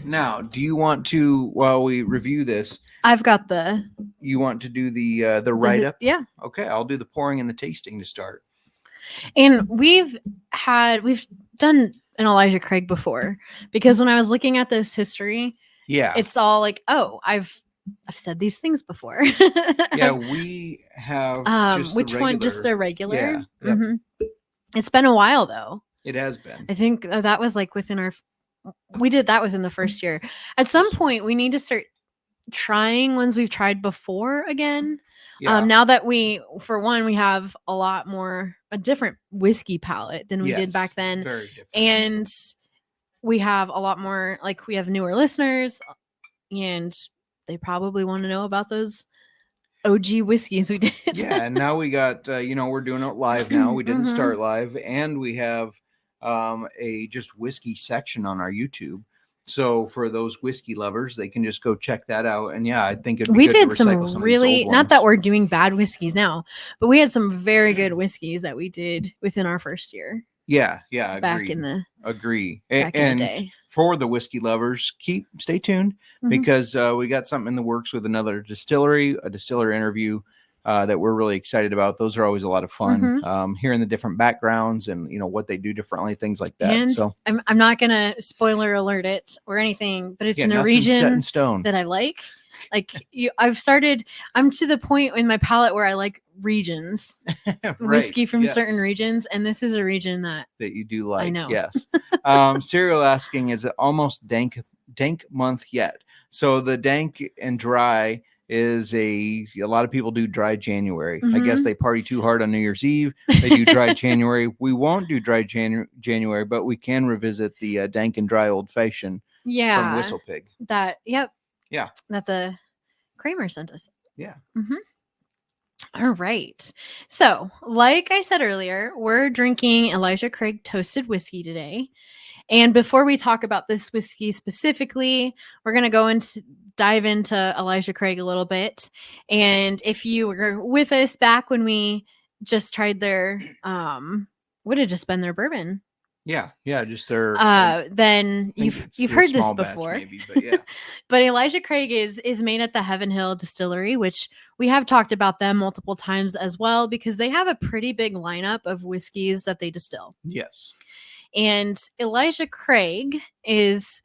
Now, do you want to, while we review this, I've got the. you want to do the write up? Yeah. Okay, I'll do the pouring and the tasting to start. And we've done an Elijah Craig before, because when I was looking at this history, Yeah, it's all like, oh, I've said these things before. yeah, we have just which the one? Just the regular? Yeah, yep. Mm-hmm. It's been a while though. It has been. I think that was like we did that within the first year. At some point, we need to start trying ones we've tried before again. Yeah. Now that we have a different whiskey palette than we did back then. Very different. And we have a lot more, like, we have newer listeners, and they probably want to know about those OG whiskeys we did. Yeah, and now we got, we're doing it live now. We didn't start live, and we have a just whiskey section on our YouTube. So for those whiskey lovers, they can just go check that out. And yeah, I think it'd be we good did to some recycle some really, of these old not ones. that we're doing bad whiskeys now, but we had some very good whiskeys that we did within our first year. Yeah, back agree. in the Back in the day. For the whiskey lovers, stay tuned, because we got something in the works with another distillery, a distiller interview that we're really excited about. Those are always a lot of fun. Hearing the different backgrounds and what they do differently, things like that. And so I'm not gonna spoiler alert it or anything, but it's in a nothing's set in region stone. that I like. Like I'm to the point in my palate where I like regions, Right, whiskey from certain regions, and this is a region that you do like. I know. Yes. Serial asking, is it almost dank month yet? So the dank and dry is a lot of people do dry January. I guess they party too hard on New Year's Eve. They do dry January. We won't do dry January, but we can revisit the dank and dry old fashioned from Whistle Pig. That Yeah. That the Kramer sent us. Yeah. All right. So, like I said earlier, we're drinking Elijah Craig toasted whiskey today. And before we talk about this whiskey specifically, we're going to go into dive into Elijah Craig a little bit. And if you were with us back when we just tried their would have just been their bourbon. Yeah, just their then you've heard this before. Maybe, but yeah. But Elijah Craig is made at the Heaven Hill Distillery, which we have talked about them multiple times as well, because they have a pretty big lineup of whiskeys that they distill. Yes. And Elijah Craig is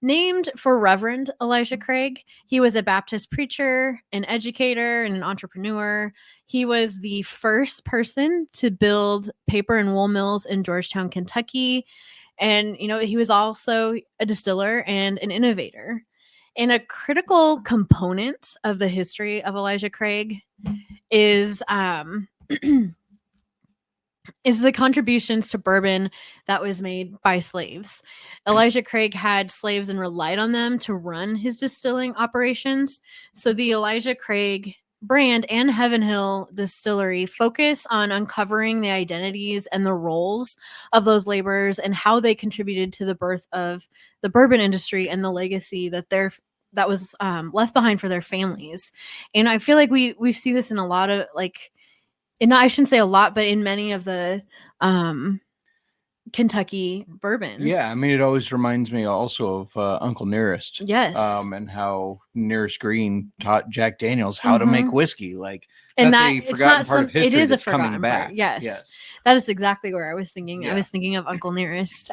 named for Reverend Elijah Craig. He was a Baptist preacher, an educator, and an entrepreneur. He was the first person to build paper and wool mills in Georgetown, Kentucky. And, he was also a distiller and an innovator. And a critical component of the history of Elijah Craig is the contributions to bourbon that was made by slaves. Elijah Craig had slaves and relied on them to run his distilling operations. So the Elijah Craig brand and Heaven Hill Distillery focus on uncovering the identities and the roles of those laborers and how they contributed to the birth of the bourbon industry and the legacy that was left behind for their families. And I feel like we see this in a lot of and I shouldn't say a lot, but in many of the Kentucky bourbons. Yeah, I mean, it always reminds me also of Uncle Nearest. Yes. And how Nearest Green taught Jack Daniels how to make whiskey. And that's a forgotten part of history. It is a forgotten coming back. Part. Yes. That is exactly where I was thinking. Yeah. I was thinking of Uncle Nearest.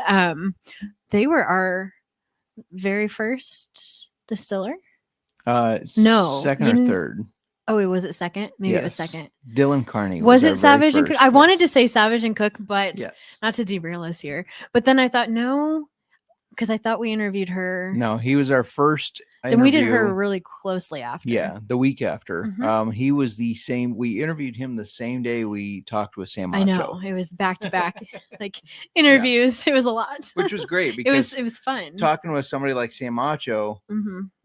They were our very first distiller. No, second or third. Oh, was it second? Maybe it was second. Dylan Carney. Was it Savage and Cook? I wanted to say Savage and Cook, but not to derail us here. But then I thought, no, because I thought we interviewed her. No, he was our first Then we did her really closely after. Yeah, the week after. He was the same. We interviewed him the same day we talked with Sam Macho. I know. It was back to back interviews. Yeah. It was a lot. Which was great because it was fun. Talking with somebody like Sam Macho,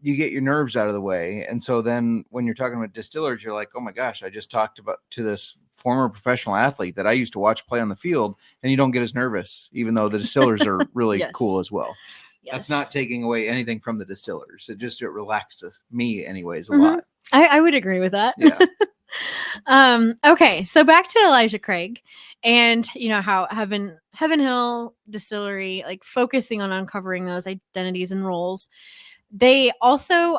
you get your nerves out of the way. And so then when you're talking about distillers, you're like, oh my gosh, I just talked to this former professional athlete that I used to watch play on the field, and you don't get as nervous, even though the distillers are really cool as well. Yes. That's not taking away anything from the distillers. It relaxed me anyways a lot. I would agree with that. Yeah. Okay. So back to Elijah Craig and how Heaven Heaven Hill Distillery, like focusing on uncovering those identities and roles. They also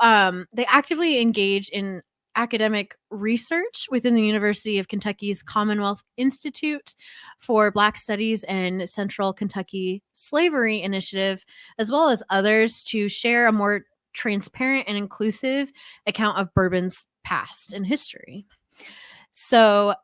they actively engage in academic research within the University of Kentucky's Commonwealth Institute for Black Studies and Central Kentucky Slavery Initiative, as well as others, to share a more transparent and inclusive account of bourbon's past and history. So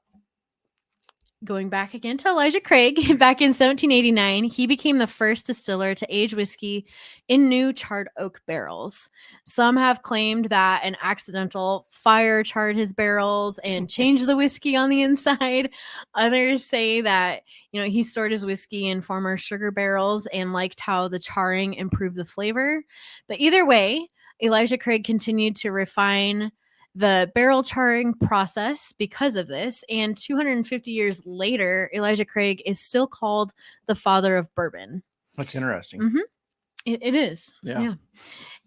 going back again to Elijah Craig, back in 1789, he became the first distiller to age whiskey in new charred oak barrels. Some have claimed that an accidental fire charred his barrels and changed the whiskey on the inside. Others say that, he stored his whiskey in former sugar barrels and liked how the charring improved the flavor. But either way, Elijah Craig continued to refine the barrel charring process because of this. And 250 years later, Elijah Craig is still called the father of bourbon. That's interesting. Mm-hmm. It is. Yeah.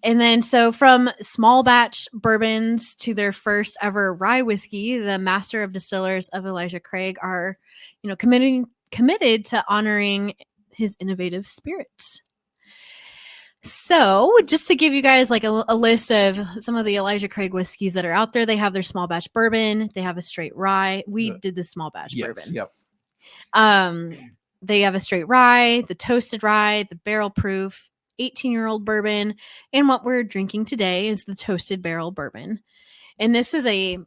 And then so from small batch bourbons to their first ever rye whiskey, the master of distillers of Elijah Craig are, committed to honoring his innovative spirit. So just to give you guys like a list of some of the Elijah Craig whiskeys that are out there, they have their small batch bourbon. They have a straight rye. We did the small batch bourbon. Yep. They have a straight rye, the toasted rye, the barrel proof, 18-year-old bourbon. And what we're drinking today is the toasted barrel bourbon. And this is a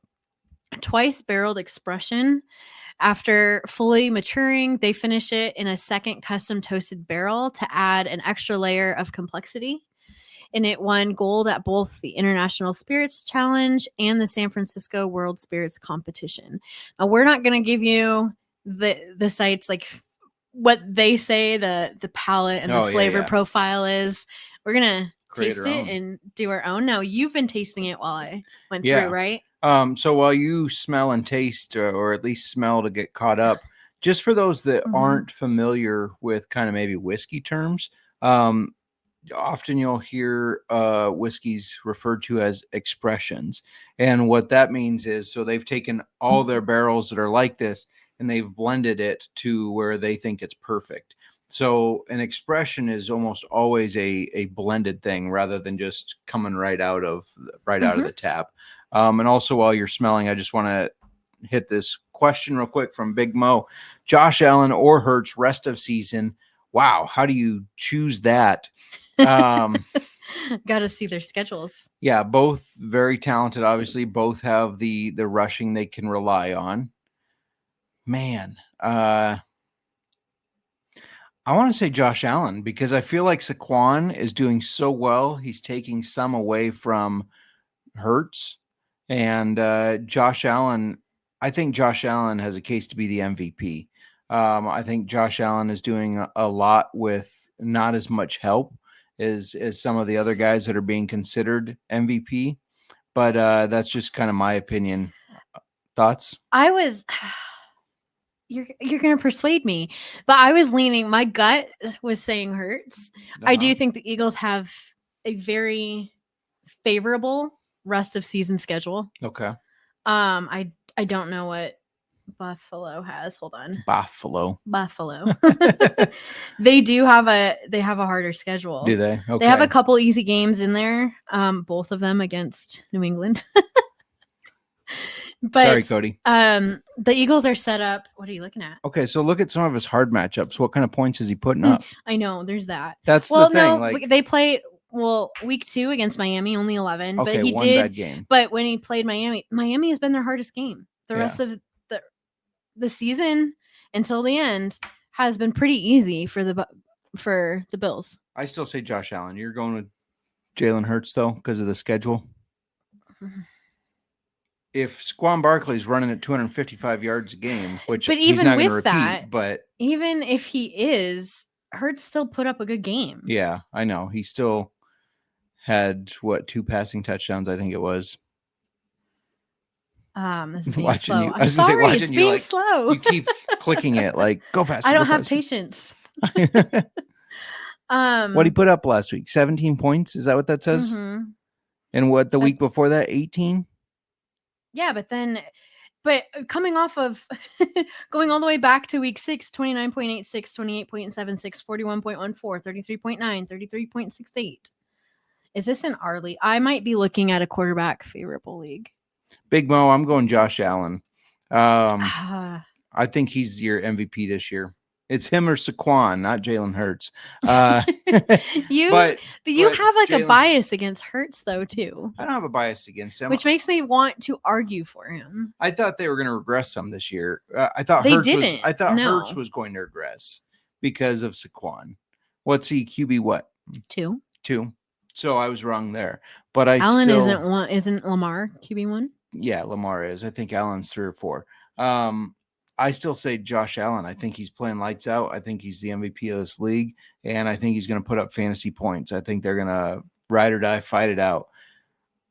twice barreled expression. After fully maturing, they finish it in a second custom toasted barrel to add an extra layer of complexity. And it won gold at both the International Spirits Challenge and the San Francisco World Spirits Competition. Now, we're not going to give you the sites like what they say the palate and the flavor profile is. We're going to taste it and do our own. Now, you've been tasting it while I went through, right? So while you smell and taste, or at least smell to get caught up, just for those that aren't familiar with kind of maybe whiskey terms, often you'll hear whiskeys referred to as expressions. And what that means is, so they've taken all their barrels that are like this and they've blended it to where they think it's perfect. So an expression is almost always a blended thing rather than just coming right out of the tap. And also while you're smelling, I just want to hit this question real quick from Big Mo. Josh Allen or Hertz rest of season. Wow. How do you choose that? Got to see their schedules. Yeah. Both very talented. Obviously both have the rushing they can rely on. Man. I want to say Josh Allen because I feel like Saquon is doing so well. He's taking some away from Hertz. And Josh Allen, I think Josh Allen has a case to be the MVP. I think Josh Allen is doing a lot with not as much help as some of the other guys that are being considered MVP. But that's just kind of my opinion. Thoughts? You're going to persuade me, but I was leaning. My gut was saying Hertz. I do think the Eagles have a very favorable rest of season schedule. Okay. I don't know what Buffalo has. Hold on. Buffalo. They have a harder schedule. Do they? Okay. They have a couple easy games in there. Both of them against New England. But sorry, Cody. The Eagles are set up. What are you looking at? Okay, so look at some of his hard matchups. What kind of points is he putting up? I know, there's that. That's the thing. No, they played week 2 against Miami, only 11. Okay, but he one did. Bad game. But when he played Miami has been their hardest game. The rest of the season until the end has been pretty easy for the Bills. I still say Josh Allen. You're going with Jalen Hurts though because of the schedule. If Saquon Barkley's running at 255 yards a game, which he's not going to repeat, but even if he is, Hurts still put up a good game. Yeah, I know. He still had 2 passing touchdowns, I think it was. This is being slow. I'm sorry, it's being slow. You keep clicking it like go faster. I don't have patience. What did he put up last week? 17 points? Is that what that says? Mm-hmm. And what the week before that? 18? Yeah, but then But coming off of going all the way back to week 6, 29.86, 28.76, 41.14, 33.9, 33.68. Is this in our league? I might be looking at a quarterback favorable league. Big Mo, I'm going Josh Allen. I think he's your MVP this year. It's him or Saquon, not Jalen Hurts. But you have like Jalen, a bias against Hurts though too. I don't have a bias against him, which makes me want to argue for him. I thought they were going to regress some this year. I thought Hurts was going to regress because of Saquon. What's he QB? What 2? So I was wrong there. But Allen isn't Lamar QB1? Yeah, Lamar is. I think Allen's 3 or 4. I still say Josh Allen. I think he's playing lights out. I think he's the MVP of this league, and I think he's going to put up fantasy points. I think they're going to ride or die, fight it out.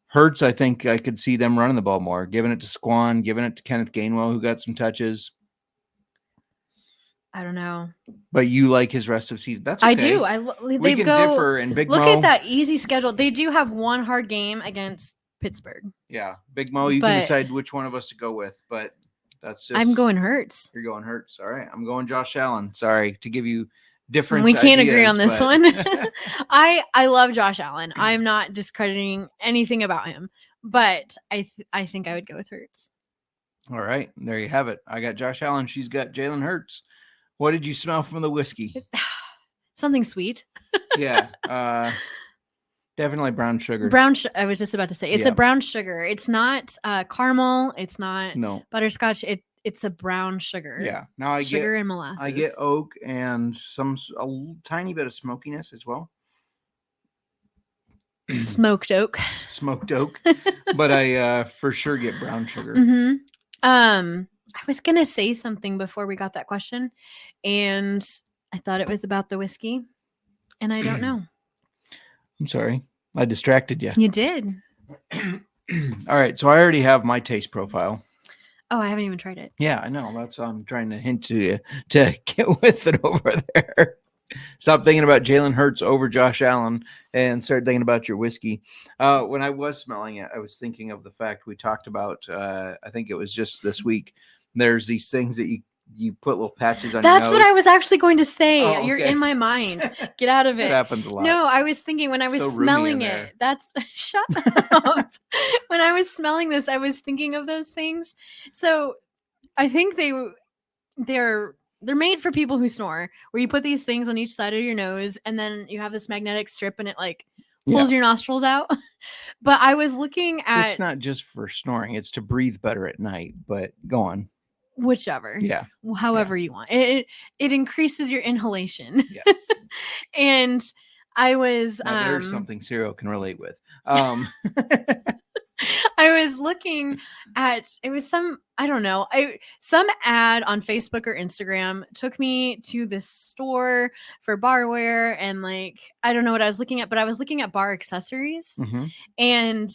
Hurts, I think I could see them running the ball more, giving it to Saquon, giving it to Kenneth Gainwell, who got some touches. I don't know. But you like his rest of season. That's okay. I do. We can differ. And Big Mo, look at that easy schedule. They do have one hard game against Pittsburgh. Yeah. Big Mo, you can decide which one of us to go with, but that's just. I'm going Hurts. You're going Hurts. All right. I'm going Josh Allen. Sorry to give you different We can't agree on this one. I love Josh Allen. I'm not discrediting anything about him, but I think I would go with Hurts. All right. There you have it. I got Josh Allen. She's got Jalen Hurts. What did you smell from the whiskey? Something sweet. Yeah. Definitely brown sugar. I was just about to say it's a brown sugar. It's not caramel. It's not butterscotch. It's a brown sugar. Yeah. Now I sugar get and molasses. I get oak and a tiny bit of smokiness as well. Smoked oak. But I for sure get brown sugar. Mm-hmm. I was gonna say something before we got that question, and I thought it was about the whiskey, and I don't know. I'm sorry, I distracted you. You did. All right, so I already have my taste profile. Oh, I haven't even tried it. Yeah, I know. That's I'm trying to hint to you to get with it over there. Stop thinking about Jalen Hurts over Josh Allen and start thinking about your whiskey. When I was smelling it, I was thinking of the fact we talked about, I think it was just this week. There's these things that you put little patches on your nose. That's what I was actually going to say. Oh, okay. You're in my mind. Get out of it. It happens a lot. No, I was thinking when I was smelling it. That's shut up. When I was smelling this, I was thinking of those things. So I think they're made for people who snore, where you put these things on each side of your nose and then you have this magnetic strip and it like pulls your nostrils out. But I was looking at... It's not just for snoring. It's to breathe better at night, but go on. Whichever. Yeah. However you want. It increases your inhalation. Yes. And I was... Now, there's something Cyril can relate with. I was looking at, it was some ad on Facebook or Instagram took me to this store for barware, and like, I don't know what I was looking at, but I was looking at bar accessories, and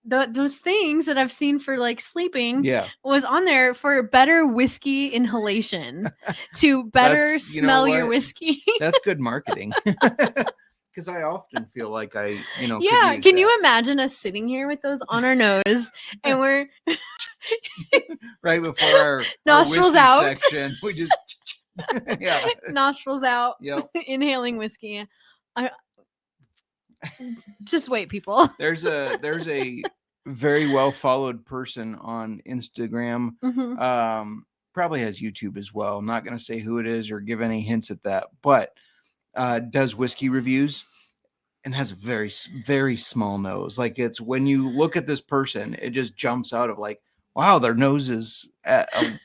those things that I've seen for like sleeping was on there for better whiskey inhalation to better smell your whiskey. That's good marketing. Because I often feel like I. Can you imagine us sitting here with those on our nose and we're right before our nostrils out section, we just nostrils out, inhaling whiskey. Just wait, people. There's a very well followed person on Instagram. Probably has YouTube as well. I'm not going to say who it is or give any hints at that, but. Does whiskey reviews and has a very, very small nose. Like, it's when you look at this person, it just jumps out of like, wow, their nose is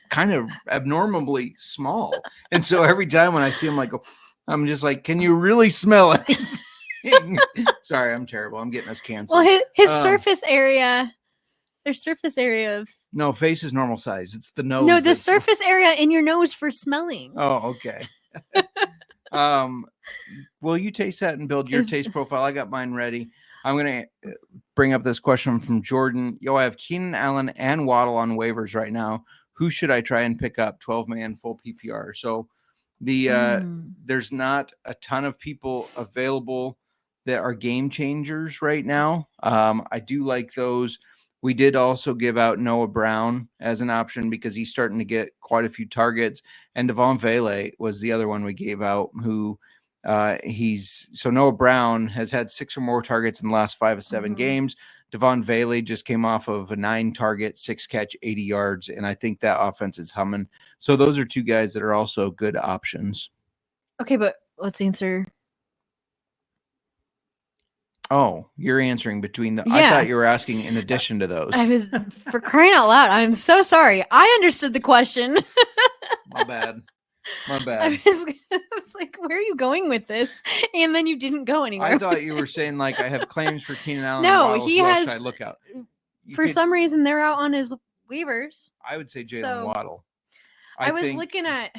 kind of abnormally small. And so every time when I see them, I'm just like, can you really smell it? Sorry, I'm terrible. I'm getting us canceled. Well, his surface area. Their surface area of face is normal size. It's the nose. No, the surface area in your nose for smelling. Oh, okay. Will you taste that and build your taste profile? I got mine ready. I'm going to bring up this question from Jordan. I have Keenan Allen and Waddle on waivers right now. Who should I try and pick up? 12-man full PPR. So there's not a ton of people available that are game changers right now. I do like those. We did also give out Noah Brown as an option because he's starting to get quite a few targets. And Devon Vele was the other one we gave out who so Noah Brown has had 6 or more targets in the last 5 of 7 games. Devon Vele just came off of a 9 target, 6 catch, 80 yards. And I think that offense is humming. So those are 2 guys that are also good options. Okay, but let's answer. Oh, you're answering between the. Yeah. I thought you were asking in addition to those. I was for crying out loud. I'm so sorry. I understood the question. My bad. My bad. I was like, where are you going with this? And then you didn't go anywhere. I thought you were saying like I have claims for Keenan Allen. No, he has. Should I look out? For some reason, they're out on his waivers. I would say Jalen Waddle. I was looking at.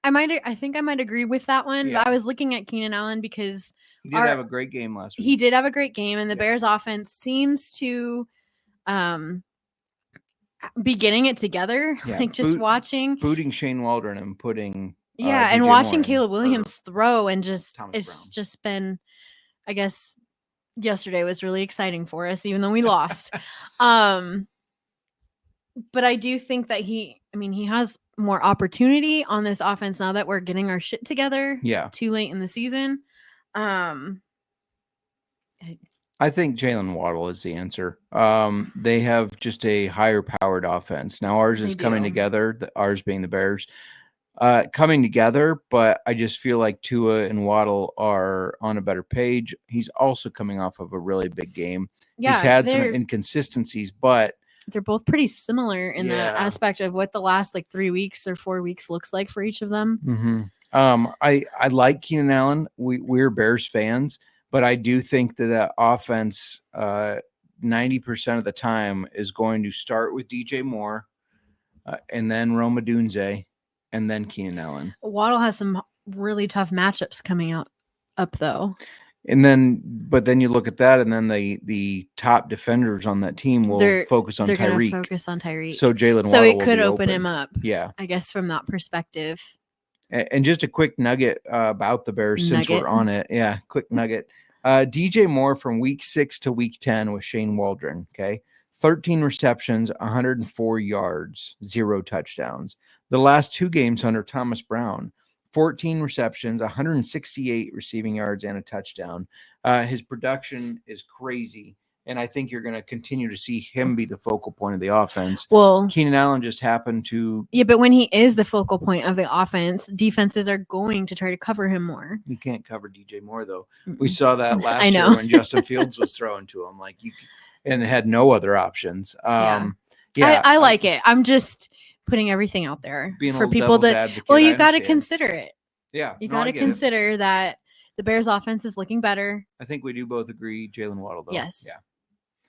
I think I might agree with that one. Yeah. But I was looking at Keenan Allen because he did have a great game last week. He did have a great game, and the Bears offense seems to be getting it together. Yeah. Like just booting Shane Waldron and putting and watching Caleb Williams throw and just just been, I guess yesterday was really exciting for us, even though we lost. But I do think that he has more opportunity on this offense now that we're getting our shit together. Yeah. Too late in the season. I think Jalen Waddle is the answer. They have just a higher powered offense. Now ours is coming together, ours being the Bears, coming together, but I just feel like Tua and Waddle are on a better page. He's also coming off of a really big game. Yeah, he's had some inconsistencies, but they're both pretty similar in that aspect of what the last 3 weeks or 4 weeks looks like for each of them. Mm-hmm. I like Keenan Allen. We're Bears fans, but I do think that offense 90% of the time is going to start with DJ Moore and then Rome Odunze and then Keenan Allen. Waddle has some really tough matchups coming up though. And but then you look at that, and then the top defenders on that team will focus on Tyreek. They're going to focus on Tyreek. So Jalen Waddle So it could open him up. Yeah. I guess from that perspective. And just a quick nugget about the Bears since we're on it. Yeah, quick nugget. DJ Moore from week 6 to week 10 with Shane Waldron. Okay. 13 receptions, 104 yards, 0 touchdowns. The last 2 games under Thomas Brown, 14 receptions, 168 receiving yards, and a touchdown. His production is crazy, and I think you're going to continue to see him be the focal point of the offense. Well, Keenan Allen just happened to... Yeah, but when he is the focal point of the offense, defenses are going to try to cover him more. You can't cover DJ Moore, though. We saw that last year when Justin Fields was throwing to him, and had no other options. I like it. I'm just... putting everything out there for people that you got to consider it. Yeah. You got to consider that the Bears offense is looking better. I think we do both agree Jalen Waddle though. Yes. Yeah.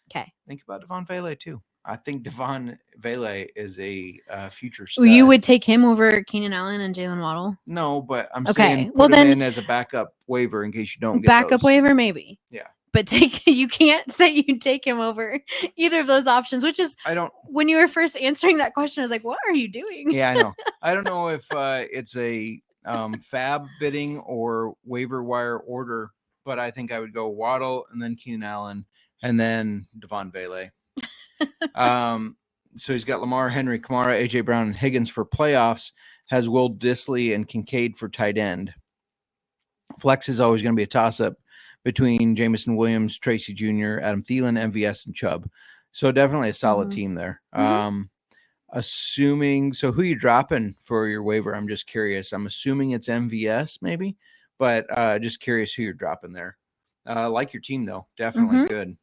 Okay. Think about Devon Vele too. I think Devon Vele is a future star. You would take him over Keenan Allen and Jalen Waddle? No, but I'm saying put him in as a backup waiver in case you don't get backup those. Waiver maybe. Yeah. But you can't say you take him over either of those options, which is when you were first answering that question, I was like, what are you doing? Yeah, I know. I don't know if it's a fab bidding or waiver wire order, but I think I would go Waddle and then Keenan Allen and then Devon Vele. So he's got Lamar, Henry, Kamara, AJ Brown, and Higgins for playoffs, has Will Dissly and Kincaid for tight end. Flex is always going to be a toss-up between Jameson Williams, Tracy Jr., Adam Thielen, MVS, and Chubb. So definitely a solid team there. Assuming, so who you dropping for your waiver? I'm just curious. I'm assuming it's MVS maybe, but just curious who you're dropping there. Like your team though. Definitely good.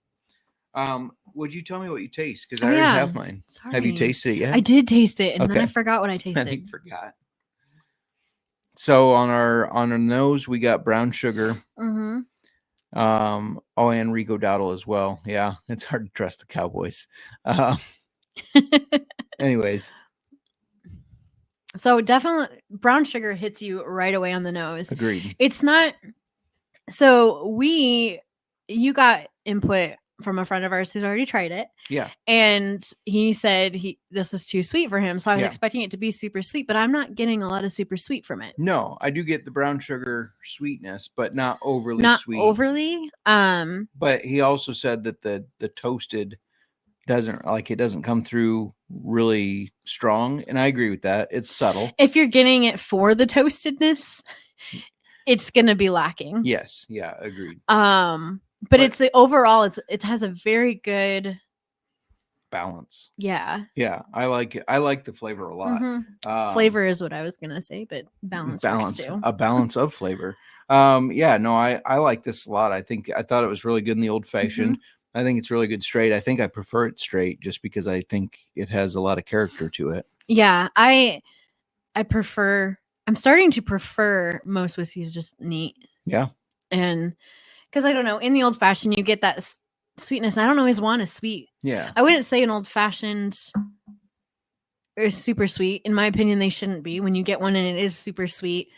Would you tell me what you taste? Because I already have mine. Sorry. Have you tasted it yet? I did taste it, and then I forgot what I tasted. I forgot. So on our nose, we got brown sugar. And Rico Dowdle as well. Yeah, it's hard to trust the Cowboys. Anyways. So definitely brown sugar hits you right away on the nose. Agreed. It's not. So you got input from a friend of ours who's already tried it. Yeah. And he said this is too sweet for him. So I was expecting it to be super sweet, but I'm not getting a lot of super sweet from it. No, I do get the brown sugar sweetness, but not overly sweet. Not overly. But he also said that the toasted doesn't come through really strong. And I agree with that. It's subtle. If you're getting it for the toastedness, it's going to be lacking. Yes. Yeah. Agreed. But it's overall, it has a very good balance. Yeah. Yeah. I like it. I like the flavor a lot. Flavor is what I was going to say, but balance works too. A balance of flavor. Yeah, no, I like this a lot. I thought it was really good in the old fashioned. I think it's really good straight. I think I prefer it straight just because I think it has a lot of character to it. Yeah, I'm starting to prefer most whiskeys just neat. Yeah. And because I don't know, in the old fashioned, you get that sweetness. I don't always want a sweet. Yeah. I wouldn't say an old fashioned is super sweet. In my opinion, they shouldn't be. When you get one and it is super sweet,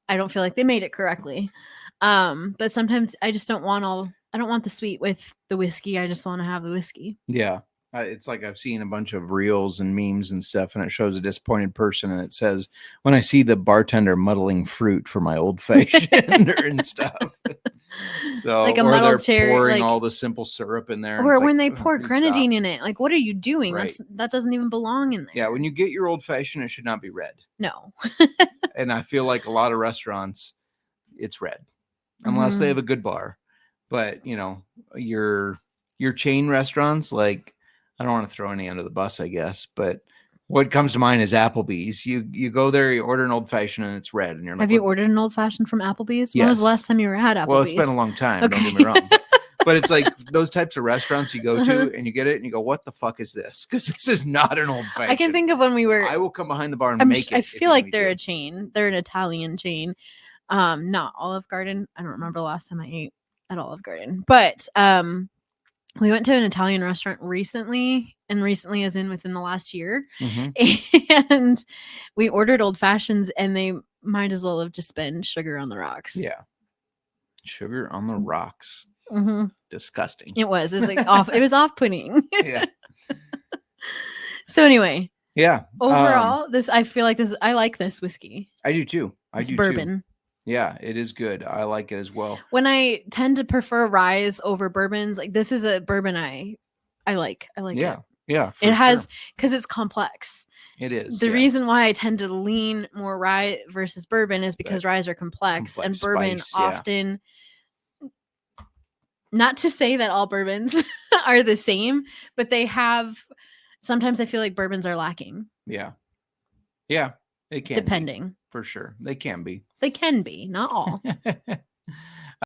I don't feel like they made it correctly. But sometimes I just don't want the sweet with the whiskey. I just want to have the whiskey. Yeah. It's like I've seen a bunch of reels and memes and stuff, and it shows a disappointed person, and it says, "When I see the bartender muddling fruit for my old fashioned," and stuff. So, like a or muddled they're cherry, pouring all the simple syrup in there, or when they pour grenadine in it. Like, what are you doing? Right. That doesn't even belong in there. Yeah, when you get your old fashioned, it should not be red. No. And I feel like a lot of restaurants, it's red, unless they have a good bar. But your chain restaurants, like, I don't want to throw any under the bus, I guess, but what comes to mind is Applebee's. You go there, you order an old fashioned, and it's red, and you're like, have you ordered an old fashioned from Applebee's? Yes. When was the last time you were at Applebee's? Well, it's been a long time. Okay. Don't get me wrong. But it's like those types of restaurants you go to and you get it and you go, what the fuck is this? Because this is not an old fashioned. I can think of when we were. I will come behind the bar and make it. I feel like they're a chain. They're an Italian chain. Not Olive Garden. I don't remember the last time I ate at Olive Garden. But we went to an Italian restaurant recently, and recently as in within the last year. And we ordered old fashions, and they might as well have just been sugar on the rocks. Yeah. Sugar on the rocks. Disgusting. It was like off. It was off-putting. Yeah. So anyway. Yeah. Overall, I like this whiskey. I do too. It's bourbon. Too. Yeah, it is good. I like it as well. When I tend to prefer ryes over bourbons, like this is a bourbon I like. I like it. Yeah. It has, because it's complex. It is. The reason why I tend to lean more rye versus bourbon is because ryes are complex and bourbon often, not to say that all bourbons are the same, but sometimes I feel like bourbons are lacking. Yeah. Yeah. It can depending. For sure. They can be. They can be, not all.